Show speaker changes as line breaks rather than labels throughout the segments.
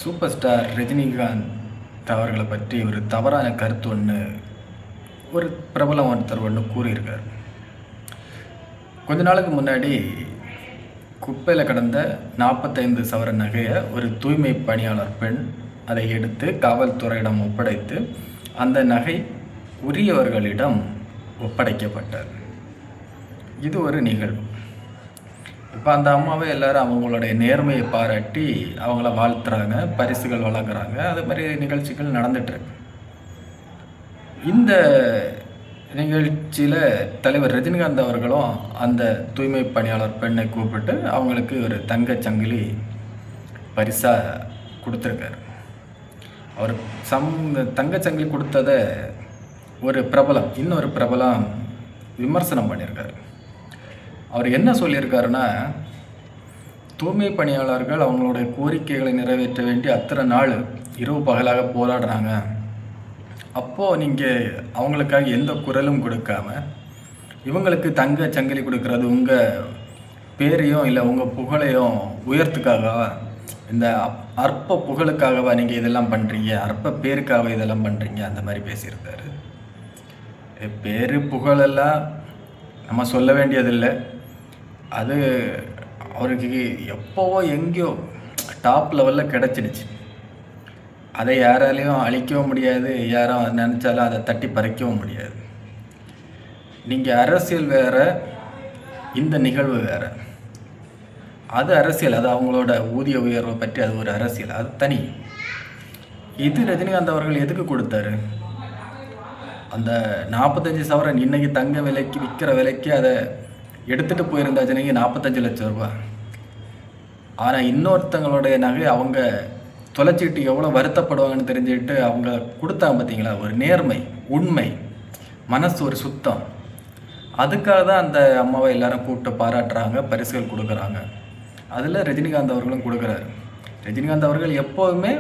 Super star Rajinikanth அவர்களை பற்றி ஒரு தவறான கருத்து ஒரு பிரபலம் ஒருத்தர் கூறியிருக்கார். கொஞ்ச நாளுக்கு முன்னாடி குப்பையில் கடந்த 45 சவரன் நகையை ஒரு தூய்மை பணியாளர் பெண் அதை எடுத்து காவல்துறையிடம் ஒப்படைத்து அந்த நகை உரியவர்களிடம் ஒப்படைக்கப்பட்டது. இது ஒரு நிகழ்வு. இப்போ அந்த அம்மாவை எல்லோரும் அவங்களுடைய நேர்மையை பாராட்டி அவங்கள வாழ்த்துறாங்க, பரிசுகள் வழங்குறாங்க. அது மாதிரி நிகழ்ச்சிகள் நடந்துகிட்ருக்கு. இந்த நிகழ்ச்சியில் தலைவர் ரஜினிகாந்த் அவர்களும் அந்த தூய்மை பணியாளர் பெண்ணை கூப்பிட்டு அவங்களுக்கு ஒரு தங்கச்சங்கிலி பரிசாக கொடுத்துருக்காரு. அவர் தங்கச்சங்கிலி கொடுத்ததை ஒரு பிரபலம் இன்னொரு பிரபலம் விமர்சனம் பண்ணியிருக்காரு. அவர் என்ன சொல்லியிருக்காருன்னா, தூய்மை பணியாளர்கள் அவங்களுடைய கோரிக்கைகளை நிறைவேற்ற வேண்டி அத்தனை நாள் இரவு பகலாக போராடுறாங்க. அப்போது நீங்கள் அவங்களுக்காக எந்த குரலும் கொடுக்காம இவங்களுக்கு தங்க சங்கிலி கொடுக்கறது உங்கள் பேரையும் இல்லை உங்கள் புகழையும் உயர்த்துக்காகவா, இந்த அற்ப புகழுக்காகவா நீங்கள் இதெல்லாம் பண்ணுறீங்க, அற்ப பேருக்காக இதெல்லாம் பண்ணுறீங்க, அந்த மாதிரி பேசியிருக்காரு. பேர் புகழெல்லாம் நம்ம சொல்ல வேண்டியதில்லை. அது அவருக்கு எப்போவோ எங்கேயோ டாப் லெவலில் கிடச்சிடுச்சு. அதை யாராலையும் அழிக்கவும் முடியாது, யாரும் நினச்சாலும் அதை தட்டி பறிக்கவும் முடியாது. நீங்கள் அரசியல் வேறு, இந்த நிகழ்வு வேறு. அது அரசியல், அது அவங்களோட ஊதிய உயர்வை பற்றி அது ஒரு அரசியல், அது தனி. இது ரஜினிகாந்த் அவர்கள் எதுக்கு கொடுத்தாரு? அந்த 45 சவரன் இன்றைக்கி தங்க விலைக்கு விற்கிற விலைக்கு அதை எடுத்துகிட்டு போயிருந்தாச்சுனைக்கு 45 லட்சம் ரூபா. ஆனால் இன்னொருத்தங்களுடைய நகை அவங்க தொலைச்சிட்டு எவ்வளோ வருத்தப்படுவாங்கன்னு தெரிஞ்சுக்கிட்டு அவங்க கொடுத்தாங்க. பார்த்தீங்களா, ஒரு நேர்மை, உண்மை, மனசு ஒரு சுத்தம். அதுக்காக தான் அந்த அம்மாவை எல்லாரும் கூப்பிட்டு பாராட்டுறாங்க, பரிசுகள் கொடுக்குறாங்க. அதில் ரஜினிகாந்த் அவர்களும் கொடுக்குறாரு. ரஜினிகாந்த் அவர்கள் எப்போதுமே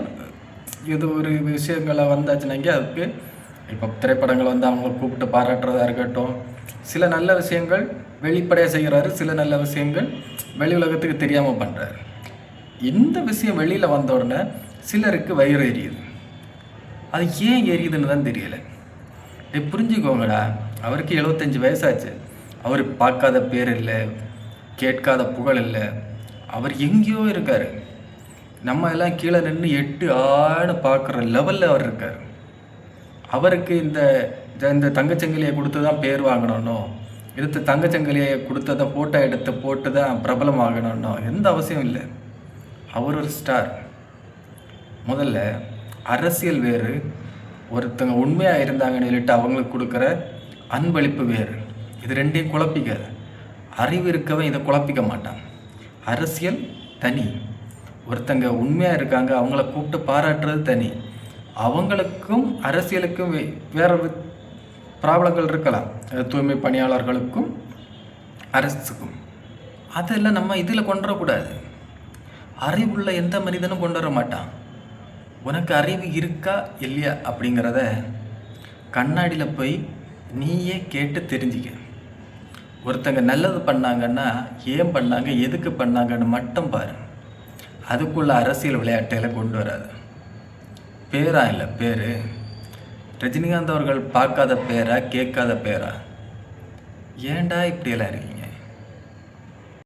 இது ஒரு விஷயங்களை வந்தாச்சுனாக்கி அதுக்கு இப்போ திரைப்படங்கள் அவங்க கூப்பிட்டு பாராட்டுறதா இருக்கட்டும், சில நல்ல விஷயங்கள் வெளிப்படையாக செய்கிறாரு, சில நல்ல விஷயங்கள் வெளி உலகத்துக்கு தெரியாமல் பண்ணுறாரு. இந்த விஷயம் வெளியில் வந்த உடனே சிலருக்கு வயிறு எரியுது. அது ஏன் எரியுதுன்னு தான் தெரியலை. புரிஞ்சுக்கோங்கடா, அவருக்கு 75 வயசாச்சு. அவர் பார்க்காத பேர் இல்லை, கேட்காத புகழ் இல்லை, அவர் எங்கேயோ இருக்கார். நம்ம எல்லாம் கீழே நின்று 8 ஆடு பார்க்குற லெவலில் அவர் இருக்கார். அவருக்கு இந்த தங்கச்சங்கிலியை கொடுத்து தான் பேர் வாங்கணும், எடுத்து தங்கச்சங்கிலியை கொடுத்ததை ஃபோட்டோ எடுத்து போட்டு தான் பிரபலம் ஆகணும்னோ எந்த அவசியம் இல்லை. அவர் ஒரு ஸ்டார். முதல்ல அரசியல் வேறு, ஒருத்தங்க உண்மையாக இருந்தாங்கன்னு சொல்லிட்டு அவங்களுக்கு கொடுக்குற அன்பளிப்பு வேறு. இது ரெண்டையும் குழப்பிக்காது. அறிவு இருக்கவன் இதை குழப்பிக்க மாட்டான். அரசியல் தனி, ஒருத்தங்க உண்மையாக இருக்காங்க அவங்கள கூப்பிட்டு பாராட்டுறது தனி. அவங்களுக்கும் அரசியலுக்கும் வேறு ப்ராப்ளங்கள் இருக்கலாம், தூய்மை பணியாளர்களுக்கும் அரசுக்கும். அதெல்லாம் நம்ம இதில் கொண்டு வரக்கூடாது. அறிவுள்ள எந்த மனிதனும் கொண்டு வர மாட்டான். உனக்கு அறிவு இருக்கா இல்லையா அப்படிங்கிறத கண்ணாடியில் போய் நீயே கேட்டு தெரிஞ்சிக்க. ஒருத்தங்க நல்லது பண்ணாங்கன்னா ஏன் பண்ணாங்க, எதுக்கு பண்ணாங்கன்னு மட்டும் பாரு. அதுக்குள்ள அரசியல் விளையாட்டையில் கொண்டு வராது. பேரா இல்லை பேர். ரஜினிகாந்த் அவர்கள் பார்க்காத பேரா, கேட்காத பேரா? ஏன்டா இப்படியெல்லாம் இருக்கீங்க?